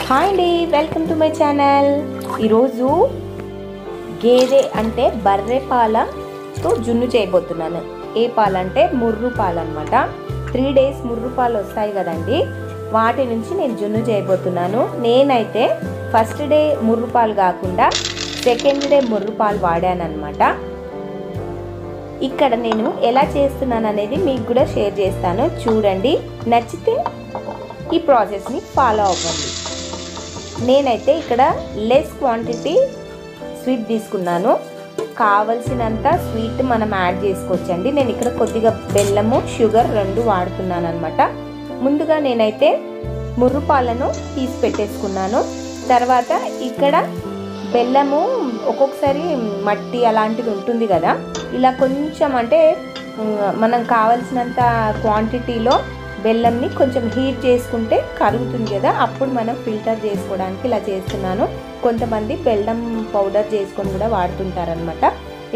Hi అండి, welcome to my channel. ఈరోజు గేదె అంటే బర్రె పాలతో జున్ను చేయబోతున్నాను. ఏ పాలంటే ముర్రు పాలు అనమాట. 3 days ముర్రు పాలు వస్తాయి కదండి, వాటి నుంచి నేను జున్ను చేయబోతున్నాను. నేనైతే ఫస్ట్ డే ముర్రు పాలు కాకుండా సెకండ్ డే ముర్రు పాలు వాడాను అనమాట. ఇక్కడ నేను ఎలా చేస్తున్నాను అనేది మీకు కూడా షేర్ చేస్తాను, చూడండి. నచ్చితే ఈ ప్రాసెస్ని ఫాలో అవ్వండి. నేనైతే ఇక్కడ లెస్ క్వాంటిటీ స్వీట్ తీసుకున్నాను. కావలసినంత స్వీట్ మనం యాడ్ చేసుకోవచ్చండి. నేను ఇక్కడ కొద్దిగా బెల్లము షుగర్ 2 వాడుతున్నాను అనమాట. ముందుగా నేనైతే ముర్రు పాలను తీసి పెట్టేసుకున్నాను. తర్వాత ఇక్కడ బెల్లము ఒక్కొక్కసారి మట్టి అలాంటిది ఉంటుంది కదా, ఇలా కొంచెం అంటే మనం కావలసినంత క్వాంటిటీలో బెల్లంని కొంచెం హీట్ చేసుకుంటే కరుగుతుంది కదా, అప్పుడు మనం ఫిల్టర్ చేసుకోవడానికి ఇలా చేస్తున్నాను. కొంతమంది బెల్లం పౌడర్ చేసుకొని కూడా వాడుతుంటారనమాట.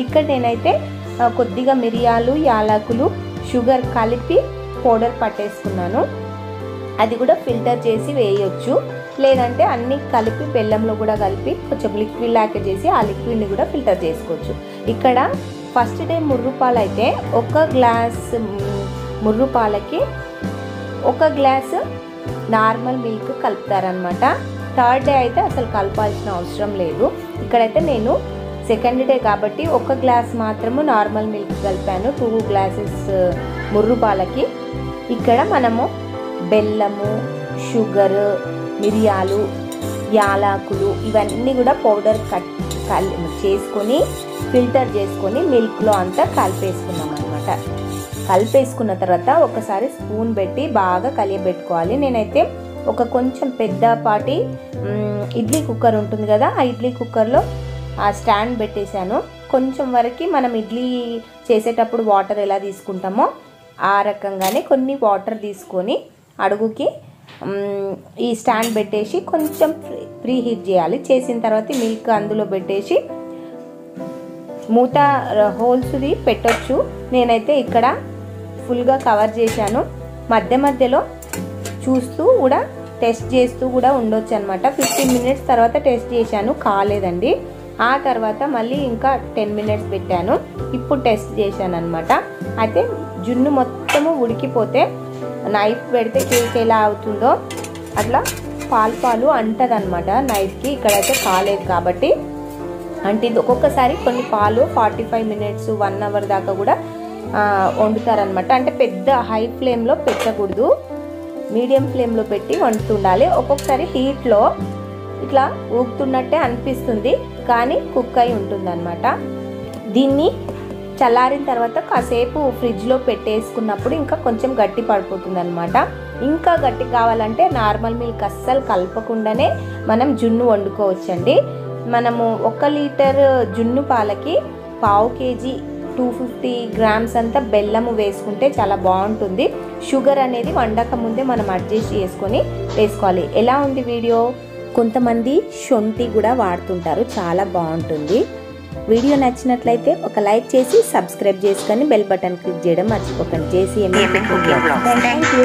ఇక్కడ నేనైతే కొద్దిగా మిరియాలు, యాలకులు, షుగర్ కలిపి పౌడర్ పట్టేసుకున్నాను. అది కూడా ఫిల్టర్ చేసి వేయొచ్చు, లేదంటే అన్నీ కలిపి బెల్లంలో కూడా కలిపి కొంచెం లిక్విడ్ లాగా చేసి ఆ లిక్విడ్ని కూడా ఫిల్టర్ చేసుకోవచ్చు. ఇక్కడ ఫస్ట్ డే ముర్రు పాలు అయితే 1 గ్లాస్ ముర్రు పాలకి 1 గ్లాసు నార్మల్ మిల్క్ కలుపుతారనమాట. థర్డ్ డే అయితే అసలు కలపాల్సిన అవసరం లేదు. ఇక్కడైతే నేను సెకండ్ డే కాబట్టి 1 గ్లాస్ మాత్రము నార్మల్ మిల్క్ కలిపాను 2 గ్లాసెస్ ముర్రు పాలకి. ఇక్కడ మనము బెల్లము, షుగర్, మిరియాలు, యాలకులు ఇవన్నీ కూడా పౌడర్ చేసుకొని ఫిల్టర్ చేసుకొని మిల్క్లో అంతా కలిపేసుకున్నాం అనమాట. కలిపేసుకున్న తర్వాత ఒకసారి స్పూన్ పెట్టి బాగా కలియబెట్టుకోవాలి. నేనైతే ఒక కొంచెం పెద్దపాటి ఇడ్లీ కుక్కర్ ఉంటుంది కదా, ఆ ఇడ్లీ కుక్కర్లో ఆ స్టాండ్ పెట్టేశాను. కొంచెం వరకు మనం ఇడ్లీ చేసేటప్పుడు వాటర్ ఎలా తీసుకుంటామో ఆ రకంగానే కొన్ని వాటర్ తీసుకొని అడుగుకి ఈ స్టాండ్ పెట్టేసి కొంచెం ప్రీ హీట్ చేయాలి. చేసిన తర్వాత మిల్క్ అందులో పెట్టేసి మూత హోల్స్ది పెట్టొచ్చు. నేనైతే ఇక్కడ ఫుల్గా కవర్ చేశాను. మధ్య మధ్యలో చూస్తూ కూడా టెస్ట్ చేస్తూ కూడా ఉండొచ్చు అనమాట. 15 minutes తర్వాత టెస్ట్ చేశాను, కాలేదండి. ఆ తర్వాత మళ్ళీ ఇంకా 10 minutes పెట్టాను. ఇప్పుడు టెస్ట్ చేశాను అనమాట. అయితే జున్ను మొత్తము ఉడికిపోతే నైఫ్ పెడితే కేక్ ఎలా అవుతుందో అట్లా పాలు అంటది అనమాట నైఫ్కి. ఇక్కడైతే కాలేదు కాబట్టి అంటే ఒక్కొక్కసారి కొన్ని పాలు 45 minutes 1 hour దాకా కూడా వండుతారనమాట. అంటే పెద్ద హై ఫ్లేమ్లో పెట్టకూడదు, మీడియం ఫ్లేమ్లో పెట్టి వండుతుండాలి. ఒక్కొక్కసారి హీట్లో ఇట్లా ఊగుతున్నట్టే అనిపిస్తుంది, కానీ కుక్ అయి ఉంటుంది అనమాట. దీన్ని చల్లారిన తర్వాత కాసేపు ఫ్రిడ్జ్లో పెట్టేసుకున్నప్పుడు ఇంకా కొంచెం గట్టి పడిపోతుంది అనమాట. ఇంకా గట్టి కావాలంటే నార్మల్ మిల్క్ అస్సలు కలపకుండానే మనం జున్ను వండుకోవచ్చండి. మనము 1 లీటర్ జున్ను పాలకి 1/2 kg 250 grams అంతా బెల్లము వేసుకుంటే చాలా బాగుంటుంది. షుగర్ అనేది వండక ముందే మనం అడ్జస్ట్ చేసుకొని వేసుకోవాలి. ఎలా ఉంది వీడియో? కొంతమంది శొంఠి కూడా వాడుతుంటారు, చాలా బాగుంటుంది. వీడియో నచ్చినట్లయితే ఒక లైక్ చేసి సబ్స్క్రైబ్ చేసుకొని బెల్ బటన్ క్లిక్ చేయడం మర్చిపోకండి. JCM.